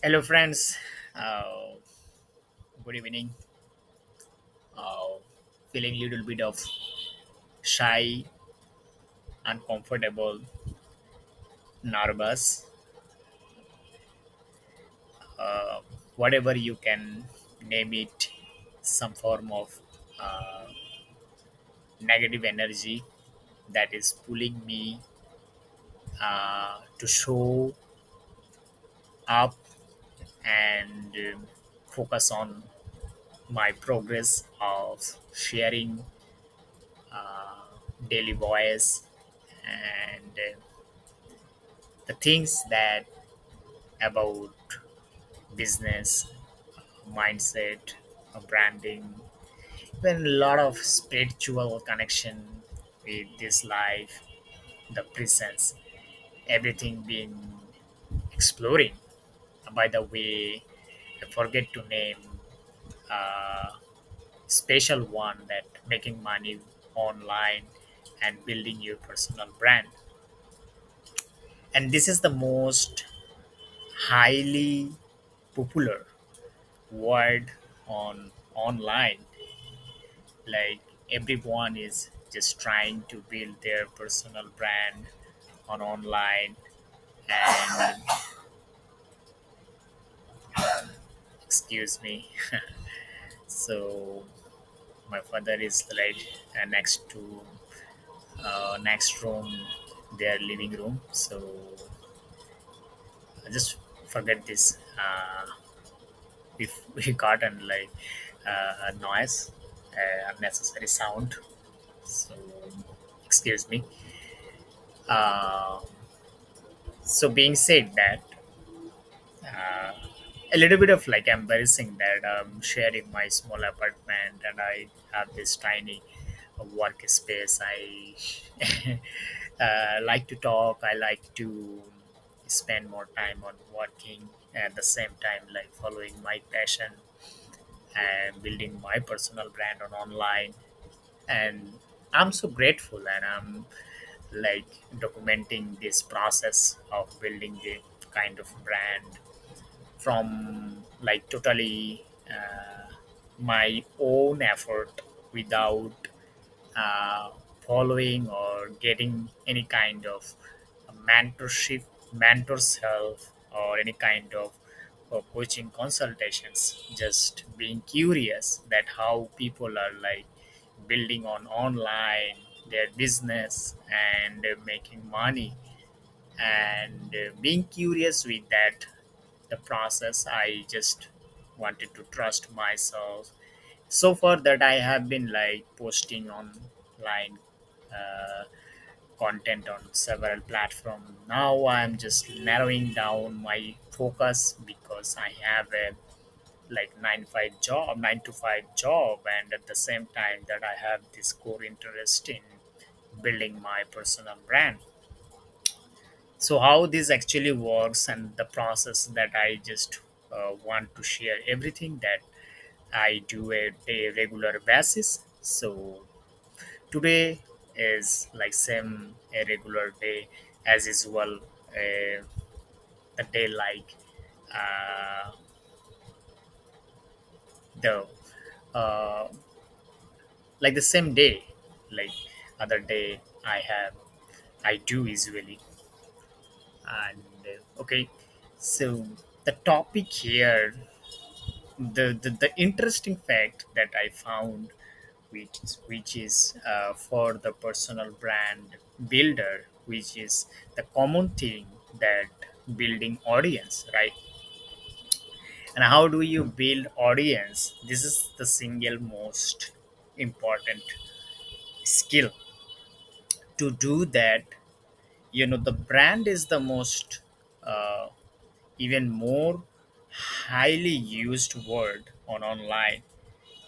Hello, friends. Uh, Good evening. Uh, Feeling a little bit of shy, uncomfortable, nervous, uh, whatever you can name it, some form of uh, negative energy that is pulling me to show up and focus on my progress of sharing daily voice and the things that about business, mindset, branding, even a lot of spiritual connection with this life, the presence, everything being exploring. By the way, I forget to name a special one that making money online and building your personal brand. And this is the most highly popular word on online, like everyone is just trying to build their personal brand on online. And excuse me, so my father is right next to next room, their living room, so I just forget this if we got an like a noise, unnecessary sound, so excuse me. uh, so being said that, uh, a little bit of like embarrassing that I'm sharing my small apartment and I have this tiny workspace. I like to talk. I like to spend more time on working at the same time, like following my passion and building my personal brand on online. And I'm so grateful, and I'm like documenting this process of building the kind of brand from like totally my own effort without uh, following or getting any kind of mentorship, mentor's help, or any kind of coaching consultations. Just being curious that how people are like building on online their business and making money, and being curious with that the process. I just wanted to trust myself so far that I have been like posting online uh, content on several platforms. Now I'm just narrowing down my focus because I have a like 9 to 5 job, and at the same time that I have this core interest in building my personal brand. So how this actually works and the process that I just want to share everything that I do at a regular basis. So today is like same a regular day as usual, a day uh, the uh, like the same day like other day I do usually. And okay, so the topic here, the interesting fact that I found, which is for the personal brand builder, which is the common thing that building audience, right? And how do you build audience? This is the single most important skill to do that. The brand is the most uh, even more highly used word on online,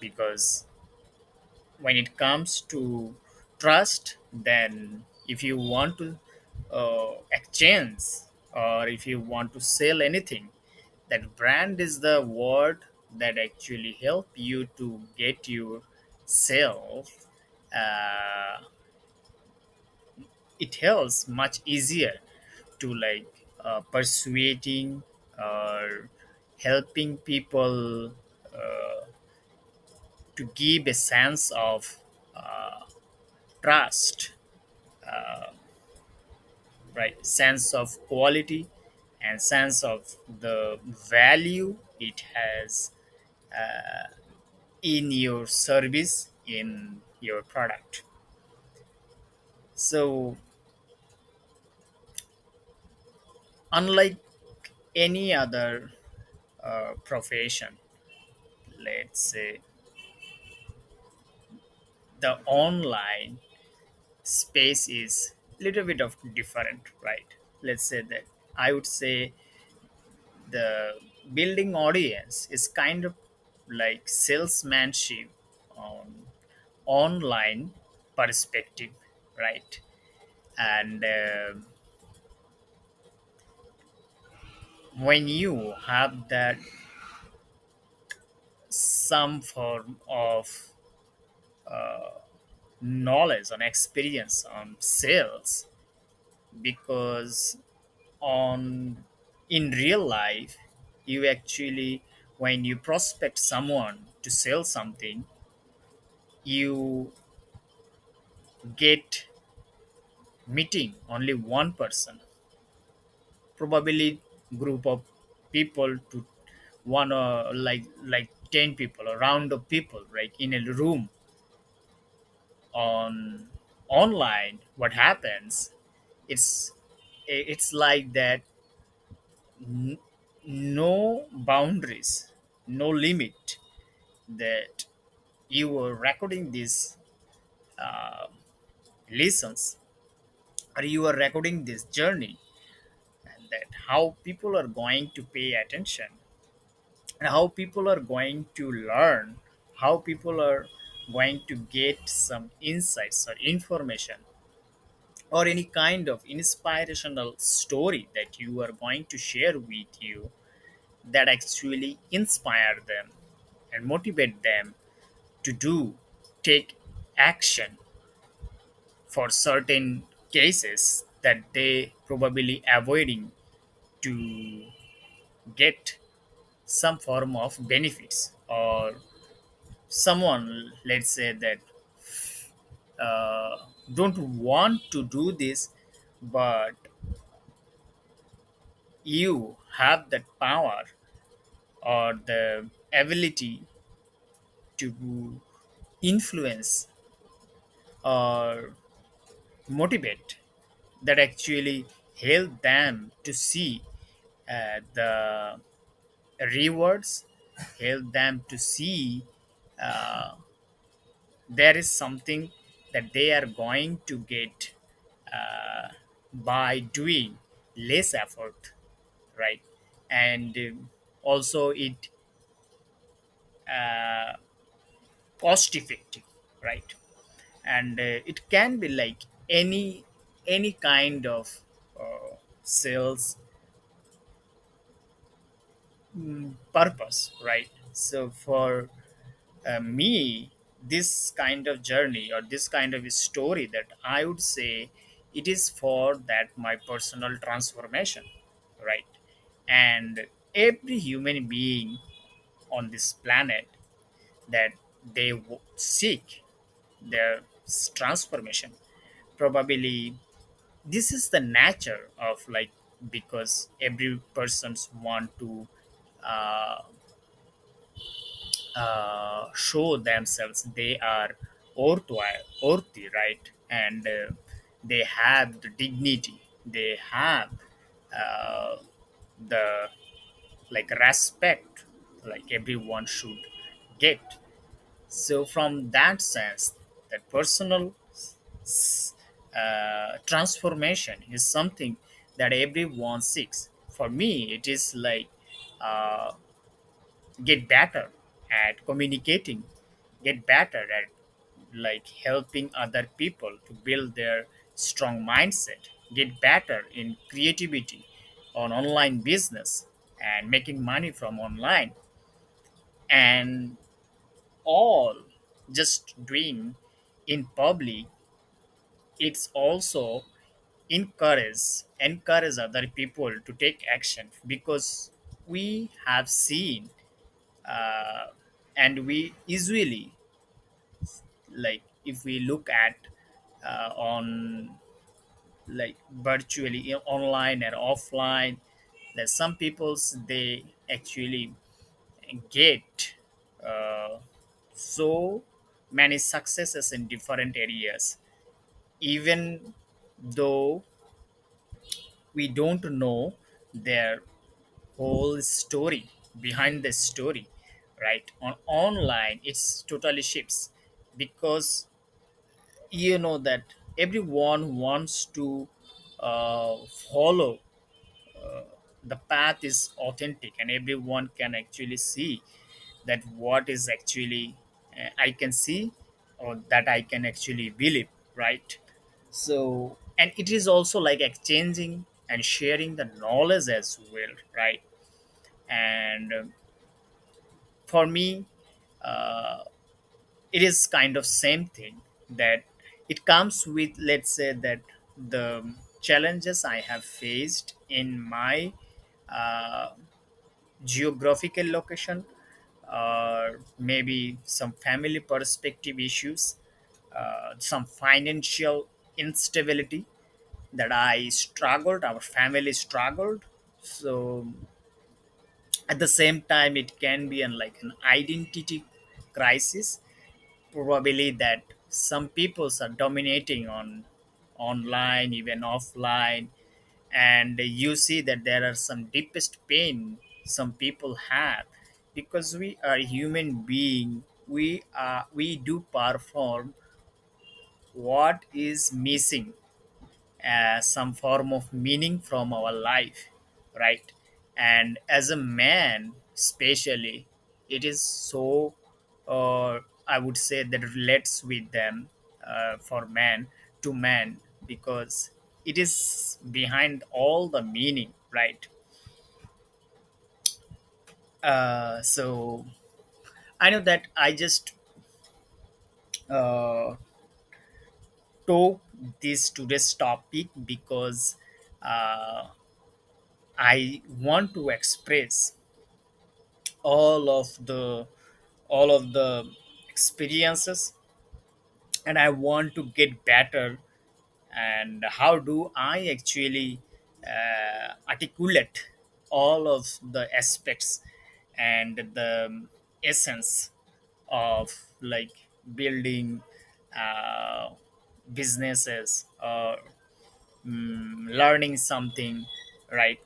because when it comes to trust, then if you want to exchange or if you want to sell anything, that brand is the word that actually help you to get your sales. uh, it helps much easier to like persuading or helping people uh, to give a sense of uh, trust, right? Sense of quality and sense of the value it has in your service, in your product. So, unlike any other profession, let's say the online space is little bit of different, right? Let's say that I would say the building audience is kind of like salesmanship on online perspective, right? And when you have that some form of knowledge and experience on sales, because on in real life you actually, when you prospect someone to sell something, you get meeting only one person, probably group of people to one like 10 people, a round of people, right, in a room. On online what happens, it's it's like that, n- no boundaries, no limit, that you are recording these uh, lessons, or you are recording this journey, and that how people are going to pay attention, and how people are going to learn, how people are going to get some insights or information, or any kind of inspirational story that you are going to share with you, that actually inspire them and motivate them to do, take action for certain cases that they probably avoiding to get some form of benefits, or someone, let's say that don't want to do this, but you have that power or the ability to influence or motivate, that actually help them to see the rewards, help them to see uh, there is something that they are going to get by doing less effort, right? And also it uh, cost effective, right? And it can be like any kind of sales purpose, right? So for me, this kind of journey or this kind of story, that I would say it is for that my personal transformation, right? And every human being on this planet, that they seek their transformation, probably this is the nature of like, because every persons want to uh, show themselves they are worthy, right? And they have the dignity, they have uh, the like respect, like everyone should get. So from that sense, that personal transformation is something that everyone seeks. For me it is like uh, get better at communicating, get better at like helping other people to build their strong mindset, get better in creativity on online business and making money from online, and all just doing in public. It's also encourage other people to take action, because we have seen, uh, and we usually, like if we look at on like virtually, online and offline, that some people's they actually get uh, so many successes in different areas, even though we don't know their whole story behind the story, right? On online it's totally shifts, because you know that everyone wants to follow the path is authentic, and everyone can actually see that what is actually I can see, or that I can actually believe, right? So, and it is also like exchanging and sharing the knowledge as well, right? And for me, uh, it is kind of same thing, that it comes with, let's say that the challenges I have faced in my uh, geographical location, or maybe some family perspective issues, some financial instability that I struggled, our family struggled. So at the same time, it can be like an identity crisis, probably that some peoples are dominating on online, even offline, and you see that there are some deepest pain some people have, because we are human being, we do perform what is missing, some form of meaning from our life, right? And as a man especially, it is so, I would say that relates with them, for man to man, because it is behind all the meaning, right? So I know that I just uh, took this today's topic because uh, I want to express all of the all of the experiences, and I want to get better. And how do I actually articulate all of the aspects and the essence of like building uh, businesses, or learning something, right?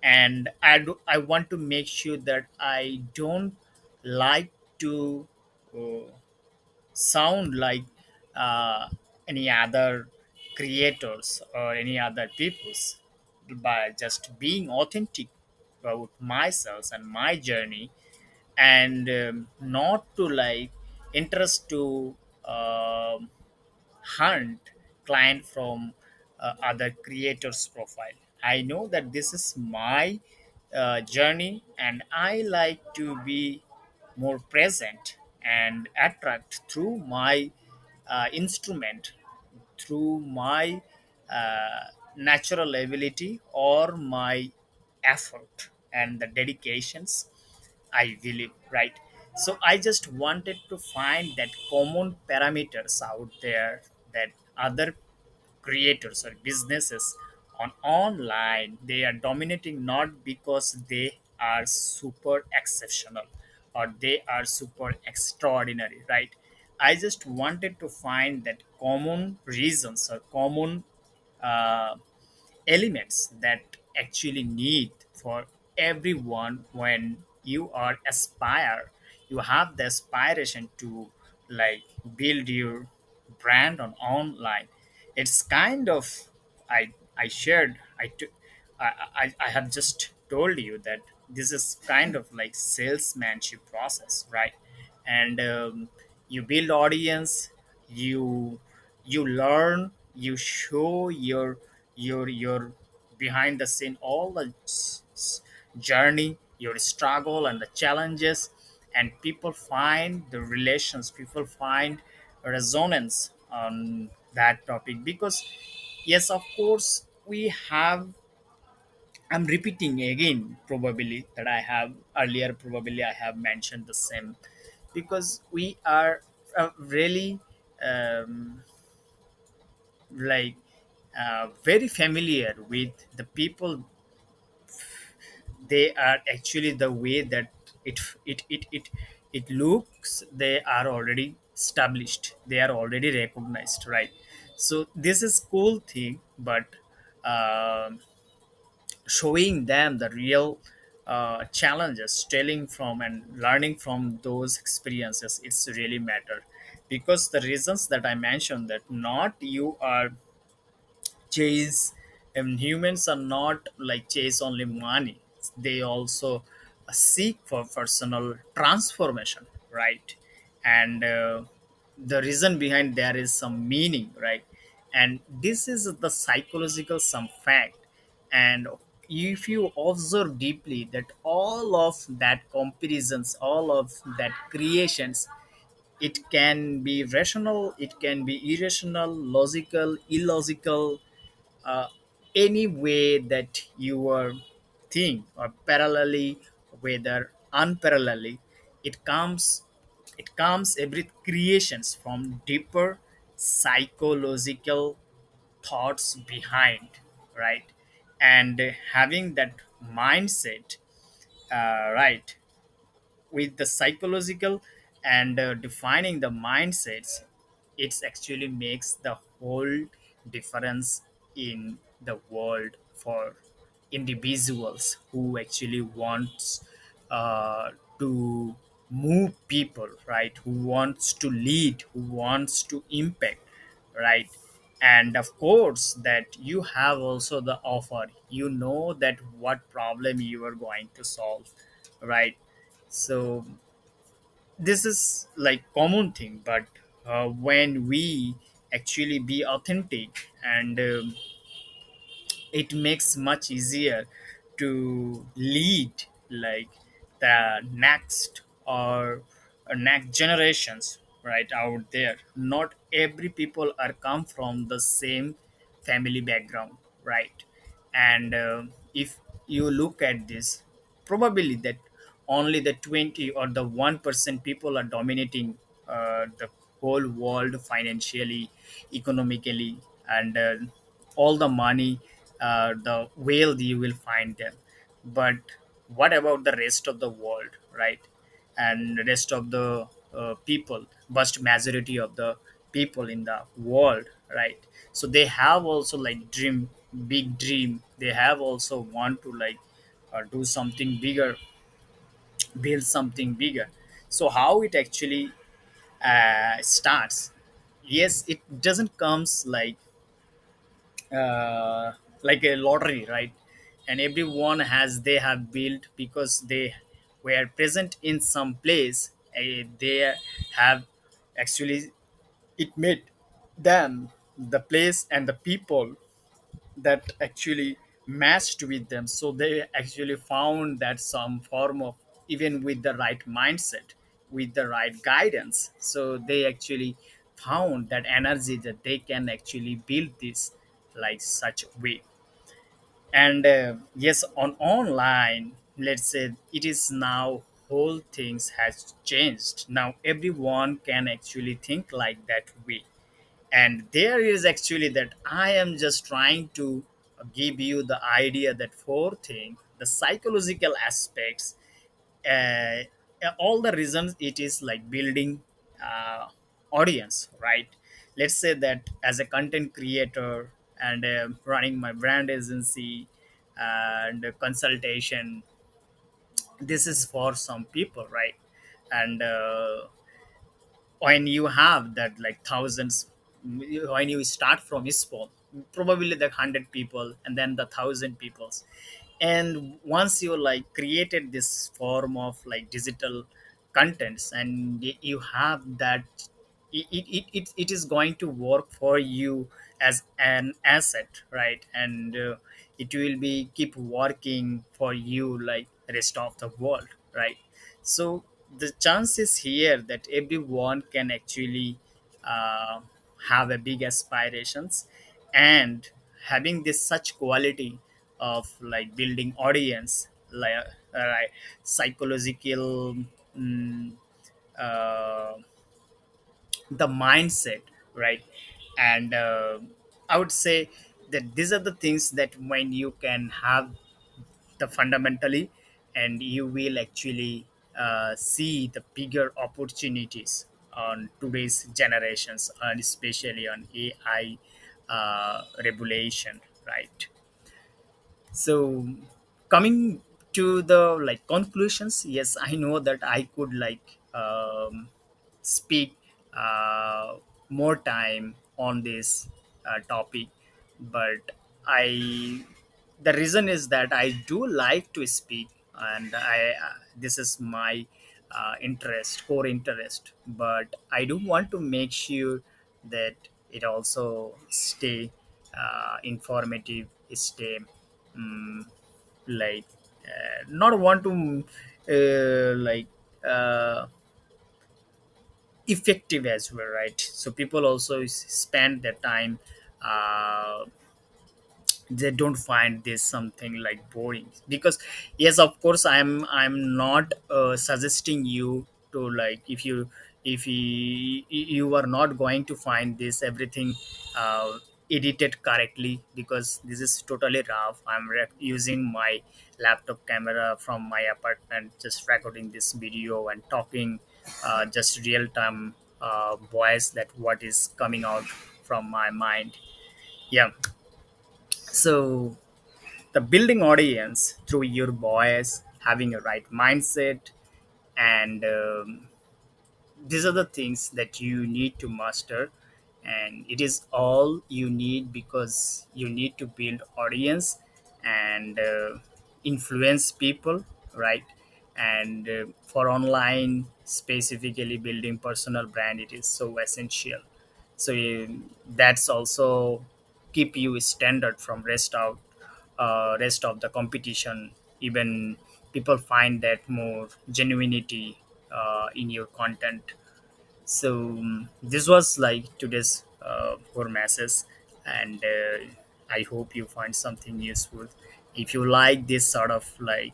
And I want to make sure that I don't like to uh, sound like uh, any other creators or any other peoples, by just being authentic about myself and my journey, and not to like interest to hunt client from other creators profile. I know that this is my journey, and I like to be more present and attract through my instrument, through my uh, natural ability or my effort and the dedications I believe, right? So I just wanted to find that common parameters out there, that other creators or businesses on online they are dominating, not because they are super exceptional or they are super extraordinary, right? I just wanted to find that common reasons or common uh, elements that actually need for everyone. When you are aspire, you have the aspiration to like build your brand on online. It's kind of, I shared, I have just told you that this is kind of like salesmanship process, right? And you build audience, you you learn, you show your behind the scene, all the journey, your struggle and the challenges, and people find the relations, people find resonance on that topic, because yes, of course we have I'm repeating again, probably that I have earlier, probably I have mentioned the same, because we are really um, like very familiar with the people. They are actually the way that it it it it, it looks, they are already established, they are already recognized, right? So this is cool thing, but um showing them the real challenges, telling from and learning from those experiences, it's really matter. Because the reasons that I mentioned, that not you are chase, and humans are not like chase only money, they also seek for personal transformation, right? And the reason behind there is some meaning, right? And this is the psychological some fact. And if you observe deeply, that all of that comparisons, all of that creations, it can be rational, it can be irrational, logical, illogical, uh, any way that you are think, or parallelly, whether unparallelly, it comes, it comes every creations from deeper psychological thoughts behind, right? And having that mindset, right, with the psychological and defining the mindsets, it actually makes the whole difference in the world for individuals who actually wants to move people, right, who wants to lead, who wants to impact, right? And of course that you have also the offer, you know that what problem you are going to solve, right? So this is like common thing, but when we actually be authentic, and it makes much easier to lead like the next or next generations, right, out there. Not every people are come from the same family background, right? And if you look at this, probably that only the 20 or the 1% people are dominating the whole world financially, economically, and all the money, the wealth you will find them. But what about the rest of the world, right? And the rest of the people, vast majority of the people in the world, right? So they have also like dream, big dream, they have also want to like do something bigger, build something bigger. So how it actually starts? Yes, it doesn't comes uh, like a lottery, right? And everyone has, they have built because they were present in some place, they have actually, it made them the place and the people that actually matched with them, so they actually found that some form of, even with the right mindset, with the right guidance, so they actually found that energy that they can actually build this like such way. And yes, on online, let's say it is now, whole things has changed, now everyone can actually think like that way. And there is actually that I am just trying to give you the idea that four thing, the psychological aspects, uh, all the reasons it is like building uh, audience, right? Let's say that as a content creator, and running my brand agency and consultation, this is for some people, right? And when you have that like thousands, when you start from small, probably the 100 people and then the 1,000 peoples, and once you like created this form of like digital contents, and you have that, it is going to work for you as an asset, right? And it will be keep working for you like rest of the world, right? So the chances here that everyone can actually uh, have a big aspirations, and having this such quality, of like building audience, like psychological, mm, uh, the mindset, right? And I would say that these are the things that when you can have the fundamentally, and you will actually see the bigger opportunities on today's generations, and especially on AI regulation, right? So coming to the like conclusions, yes, I know that I could like speak more time on this topic, but I the reason is that I do like to speak, and I this is my interest, core interest, but I do want to make sure that it also stay informative, stay um, like not want to like uh, effective as well, right? So people also spend their time, uh, they don't find this something like boring, because yes, of course, I'm not suggesting you to like, if you are not going to find this everything edited correctly, because this is totally rough. Using my laptop camera from my apartment, just recording this video and talking just real time voice, that what is coming out from my mind. Yeah. So the building audience through your voice, having a right mindset, and these are the things that you need to master, and it is all you need, because you need to build audience and influence people, right? And for online, specifically building personal brand, it is so essential. So that's also keep you standard from rest of the competition. Even people find that more genuinity in your content. So this was like today's core message, and I hope you find something useful. If you like this sort of like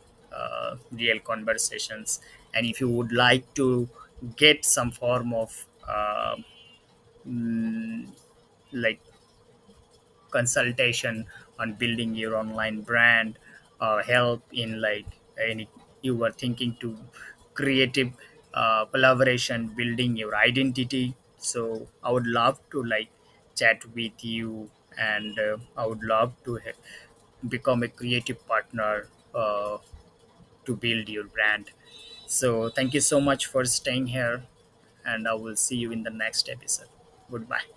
real conversations, and if you would like to get some form of mm, like consultation on building your online brand, or help in like any, you were thinking to creative collaboration, building your identity, so I would love to like chat with you, and I would love to become a creative partner to build your brand. So thank you so much for staying here, and I will see you in the next episode. Goodbye.